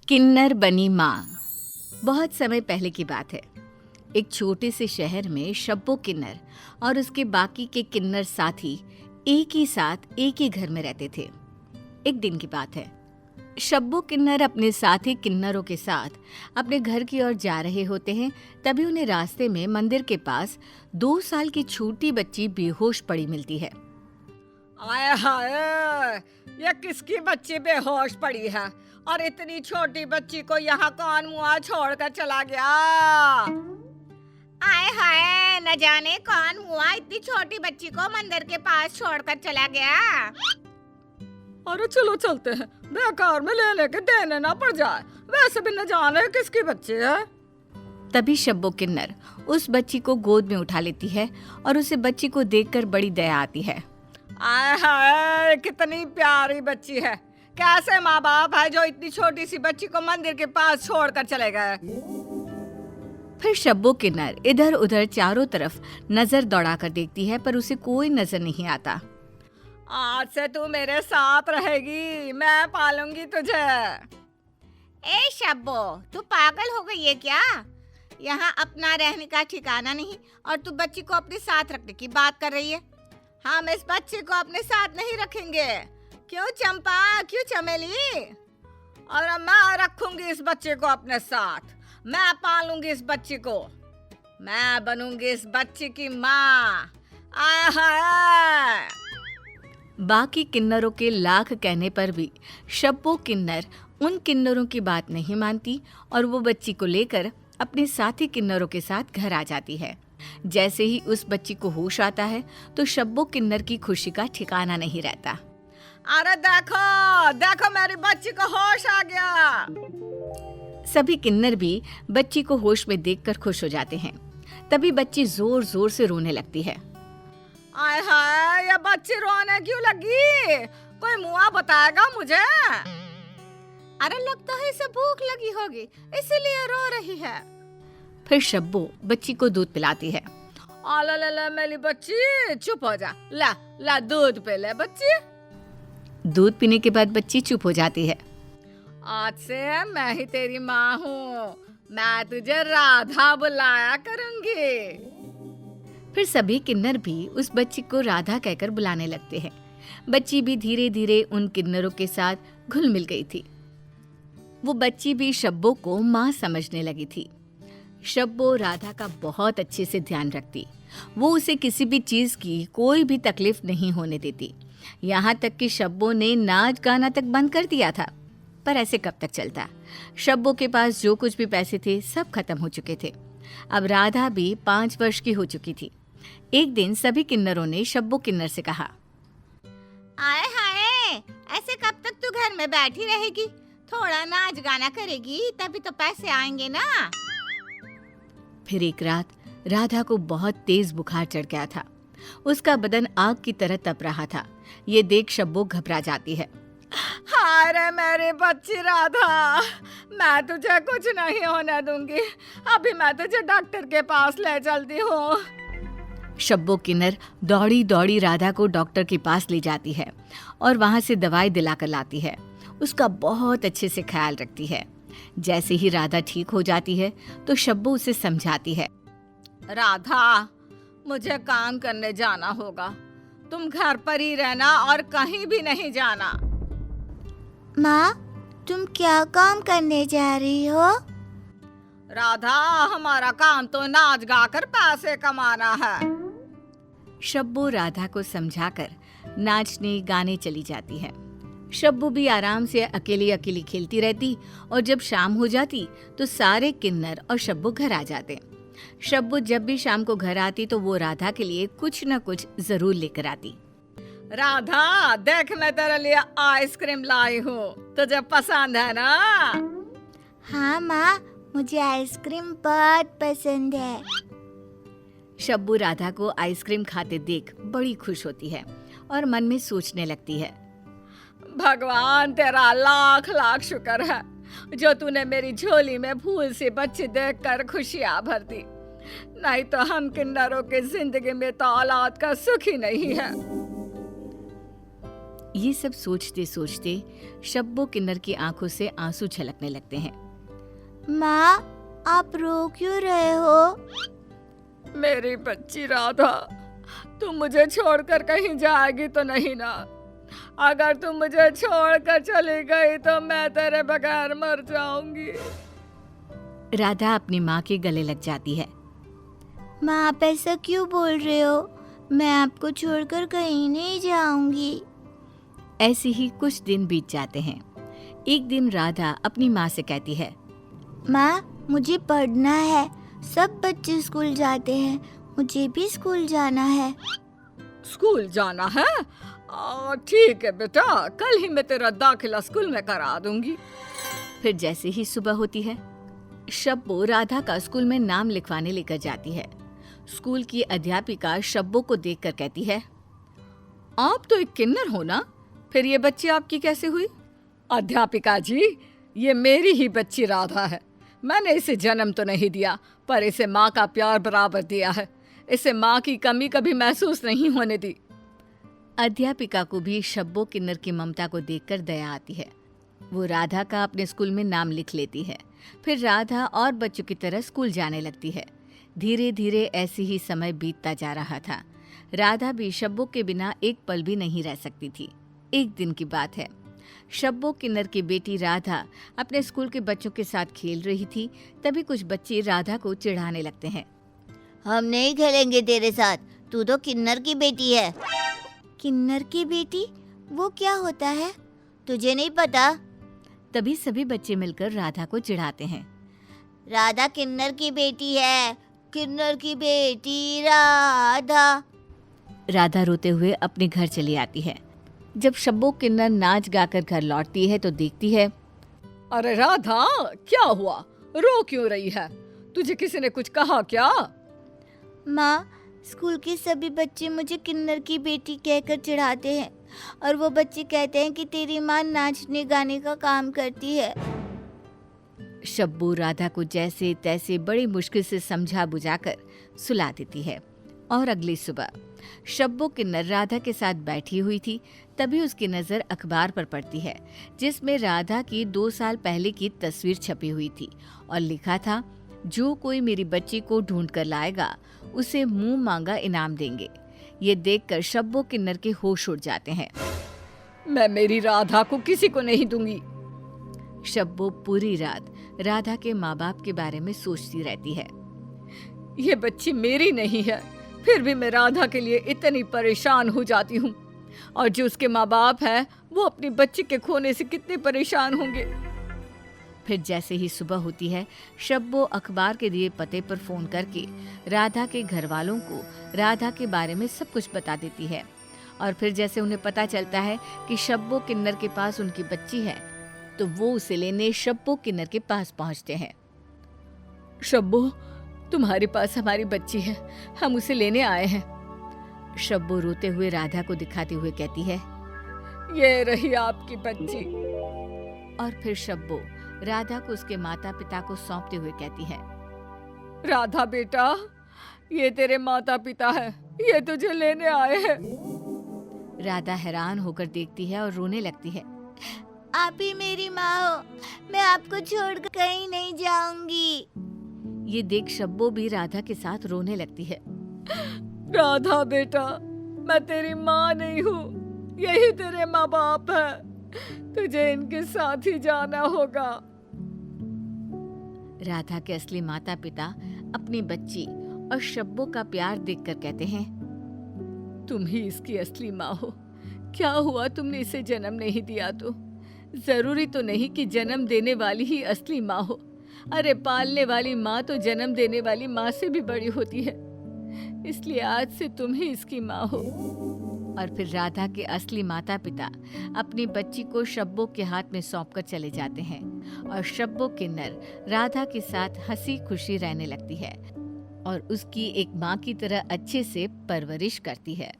किन्नर बनी माँ। बहुत समय पहले की बात है। एक छोटे से शहर में शब्बो किन्नर और उसके बाकी के किन्नर साथी एक ही साथ एक ही घर में रहते थे। एक दिन की बात है। शब्बो किन्नर अपने साथी किन्नरों के साथ अपने घर की ओर जा रहे होते हैं। तभी उन्हें रास्ते में मंदिर के पास 2 साल की छोटी बच्ची बेहोश पड़ी मिलती है। आए हाय, ये किसकी बच्ची बेहोश पड़ी है और इतनी छोटी बच्ची को यहाँ कौन मुआ छोड़कर चला गया? आए हाय, न जाने कौन मुआ इतनी छोटी बच्ची को मंदिर के पास छोड़कर चला गया। अरे चलो चलते हैं, बेकार में ले लेके देने ना पड़ जाए। वैसे भी न जाने किसकी बच्ची है। तभी शब्बो किन्नर उस बच्ची को गोद में उठा लेती है और उसे बच्ची को देखकर बड़ी दया आती है। आए हाय, कितनी प्यारी बच्ची है। कैसे माँ बाप है जो इतनी छोटी सी बच्ची को मंदिर के पास छोड़कर चले गए। फिर शब्बो किन्नर इधर उधर चारों तरफ नजर दौड़ाकर देखती है, पर उसे कोई नजर नहीं आता। आज से तू मेरे साथ रहेगी, मैं पालूंगी तुझे। ए शब्बो, तू पागल हो गई है क्या? यहाँ अपना रहने का ठिकाना नहीं और तू बच्ची को अपने साथ रखने की बात कर रही है। हम इस बच्चे को अपने साथ नहीं रखेंगे। क्यों चंपा, क्यों चमेली? और मैं रखूंगी इस बच्चे को अपने साथ। मैं पालूंगी इस बच्ची को। मैं बनूंगी इस बच्ची की माँ। आय हाय। बाकी किन्नरों के लाख कहने पर भी शब्बो किन्नर उन किन्नरों की बात नहीं मानती और वो बच्ची को लेकर अपने साथी किन्नरों के साथ घर आ जाती है। जैसे ही उस बच्ची को होश आता है तो शब्बो किन्नर की खुशी का ठिकाना नहीं रहता। अरे देखो देखो, मेरी बच्ची को होश आ गया। सभी किन्नर भी बच्ची को होश में देखकर खुश हो जाते हैं। तभी बच्ची जोर जोर से रोने लगती है। आय हाय, ये बच्ची रोने क्यों लगी? कोई मुआ बताएगा मुझे? अरे लगता है इसे भूख लगी होगी, इसीलिए रो रही है। फिर शब्बो बच्ची को दूध पिलाती है। आला ला ला, मेरी बच्ची चुप हो जा। ला ला, दूध पी ले बच्ची। दूध पीने के बाद बच्ची चुप हो जाती है। आज से मैं ही तेरी माँ हूँ। मैं तुझे राधा बुलाया करूँगी। फिर सभी किन्नर भी उस बच्ची को राधा कहकर बुलाने लगते हैं। बच्ची भी धीरे धीरे उन किन्नरों के साथ घुल मिल गई थी। वो बच्ची भी शब्बो को माँ समझने लगी थी। शब्बो राधा का बहुत अच्छे से ध्यान रखती। वो उसे किसी भी चीज की कोई भी तकलीफ नहीं होने देती। यहाँ तक कि शब्बो ने नाच गाना तक बंद कर दिया था। पर ऐसे कब तक चलता? शब्बो के पास जो कुछ भी पैसे थे सब खत्म हो चुके थे। अब राधा भी 5 वर्ष की हो चुकी थी। एक दिन सभी किन्नरों ने शब्बो किन्नर से कहा, आए हाय, ऐसे कब तक तू घर में बैठी रहेगी? थोड़ा नाच गाना करेगी तभी तो पैसे आएंगे ना। फिर एक रात राधा को बहुत तेज बुखार चढ़ गया था। उसका बदन आग की तरह तप रहा था। ये देख शब्बो घबरा जाती है। हाय रे मेरी बच्ची राधा, मैं तुझे कुछ नहीं होने दूंगी। अभी मैं तुझे डॉक्टर के पास ले चलती हूँ। शब्बो किन्नर दौड़ी दौड़ी राधा को डॉक्टर के पास ले जाती है और वहां से दवाई दिलाकर लाती है। उसका बहुत अच्छे से ख्याल रखती है। जैसे ही राधा ठीक हो जाती है तो शब्बो उसे समझाती है। राधा, मुझे काम करने जाना होगा। तुम घर पर ही रहना और कहीं भी नहीं जाना। माँ, तुम क्या काम करने जा रही हो? राधा, हमारा काम तो नाच गाकर पैसे कमाना है। शब्बो राधा को समझाकर नाचने गाने चली जाती है। शब्बो भी आराम से अकेली अकेली खेलती रहती और जब शाम हो जाती तो सारे किन्नर और शब्बो घर आ जाते। शब्बो जब भी शाम को घर आती तो वो राधा के लिए कुछ न कुछ जरूर लेकर आती। राधा, देख मैं तेरे लिए आइसक्रीम लाई हूँ। तुझे पसंद है ना? हाँ माँ, मुझे आइसक्रीम बहुत पसंद है। शब्बो राधा को आइसक्रीम खाते देख बड़ी खुश होती है और मन में सोचने लगती है, भगवान तेरा लाख लाख शुक्र है जो तूने मेरी झोली में फूल सी बच्ची देखकर खुशियां भर दी। नहीं तो हम किन्नरों की जिंदगी में तो औलाद का सुख ही नहीं है। ये सब सोचते सोचते शब्बो किन्नर की आंखों से आंसू छलकने लगते हैं। माँ, आप रो क्यों रहे हो? मेरी बच्ची राधा, तुम मुझे छोड़कर कहीं जाएगी तो नहीं ना? अगर तुम मुझे छोड़कर चली गई तो मैं तेरे बगैर मर जाऊंगी। राधा अपनी माँ के गले लग जाती है। माँ, आप ऐसा क्यों बोल रहे हो? मैं आपको छोड़कर कहीं नहीं जाऊंगी। ऐसे ही कुछ दिन बीत जाते हैं। एक दिन राधा अपनी माँ से कहती है, माँ, मुझे पढ़ना है। सब बच्चे स्कूल जाते हैं, मुझे भी स्कूल जाना है। स्कूल जाना है? ठीक है बेटा, कल ही मैं तेरा दाखिला स्कूल में करा दूंगी। फिर जैसे ही सुबह होती है, शब्बो राधा का स्कूल में नाम लिखवाने लेकर जाती है। स्कूल की अध्यापिका शब्बो को देखकर कहती है, आप तो एक किन्नर हो ना, फिर ये बच्ची आपकी कैसे हुई? अध्यापिका जी, ये मेरी ही बच्ची राधा है। मैंने इसे जन्म तो नहीं दिया, पर इसे माँ का प्यार बराबर दिया है। इसे माँ की कमी कभी महसूस नहीं होने दी। अध्यापिका को भी शब्बो किन्नर की ममता को देखकर दया आती है। वो राधा का अपने स्कूल में नाम लिख लेती है। फिर राधा और बच्चों की तरह स्कूल जाने लगती है। धीरे धीरे ऐसे ही समय बीतता जा रहा था। राधा भी शब्बो के बिना एक पल भी नहीं रह सकती थी। एक दिन की बात है, शब्बो किन्नर की बेटी राधा अपने स्कूल के बच्चों के साथ खेल रही थी। तभी कुछ बच्चे राधा को चिढ़ाने लगते हैं। हम नहीं खेलेंगे तेरे साथ, तू तो किन्नर की बेटी है। किन्नर की बेटी? वो क्या होता है? तुझे नहीं पता? तभी सभी बच्चे मिलकर राधा को चिढ़ाते हैं। राधा किन्नर की बेटी है, किन्नर की बेटी राधा। राधा रोते हुए अपने घर चली आती है। जब शब्बो किन्नर नाच गाकर घर लौटती है तो देखती है, अरे राधा, क्या हुआ? रो क्यों रही है? तुझे किसी ने कुछ कहा क्या? माँ, स्कूल के सभी बच्चे मुझे किन्नर की बेटी कहकर चिढ़ाते हैं और वो बच्चे कहते हैं कि तेरी माँ नाचने गाने का काम करती है। शब्बो राधा को जैसे तैसे बड़ी मुश्किल से समझा बुझाकर सुला देती है। और अगली सुबह शब्बो किन्नर राधा के साथ बैठी हुई थी। तभी उसकी नज़र अखबार पर पड़ती है, जिसमें राधा की 2 साल पहले की तस्वीर छपी हुई थी और लिखा था, जो कोई मेरी बच्ची को ढूंढ कर लाएगा उसे मुंह मांगा इनाम देंगे। ये देखकर शब्बो किन्नर के होश उड़ जाते हैं। मैं मेरी राधा को किसी को नहीं दूंगी। शब्बो पूरी रात राधा के माँ बाप के बारे में सोचती रहती है। ये बच्ची मेरी नहीं है, फिर भी मैं राधा के लिए इतनी परेशान हो जाती हूँ। और जो उसके माँ बाप हैं, वो अपनी बच्ची के खोने से कितने परेशान होंगे। फिर जैसे ही सुबह होती है, शब्बो अखबार के दिए पते पर फोन करके राधा के घर वालों को राधा के बारे में सब कुछ बता देती है। और फिर जैसे उन्हें पता चलता है कि शब्बो किन्नर के पास उनकी बच्ची है, तो वो उसे लेने शब्बो किन्नर के पास पहुंचते हैं। शब्बो, तुम्हारे पास हमारी बच्ची है, हम उसे लेने आए हैं। शब्बो रोते हुए राधा को दिखाते हुए कहती है, ये रही आपकी बच्ची। और फिर शब्बो राधा को उसके माता पिता को सौंपते हुए कहती है, राधा बेटा, ये तेरे माता पिता है, ये तुझे लेने आए हैं। राधा हैरान होकर देखती है और रोने लगती है। आप ही मेरी माँ हो, मैं आपको छोड़कर कहीं नहीं जाऊंगी। ये देख शब्बो भी राधा के साथ रोने लगती है। राधा बेटा, मैं तेरी माँ नहीं हूँ, यही तेरे माँ बाप है, तुझे इनके साथ ही जाना होगा। राधा के असली माता पिता अपनी बच्ची और शब्बो का प्यार देखकर कहते हैं, तुम ही इसकी असली माँ हो। क्या हुआ तुमने इसे जन्म नहीं दिया तो? जरूरी तो नहीं कि जन्म देने वाली ही असली माँ हो। अरे पालने वाली माँ तो जन्म देने वाली माँ से भी बड़ी होती है। इसलिए आज से तुम ही इसकी माँ हो। और फिर राधा के असली माता पिता अपनी बच्ची को शब्बो के हाथ में सौंपकर चले जाते हैं और शब्बो किन्नर राधा के साथ हंसी खुशी रहने लगती है और उसकी एक माँ की तरह अच्छे से परवरिश करती है।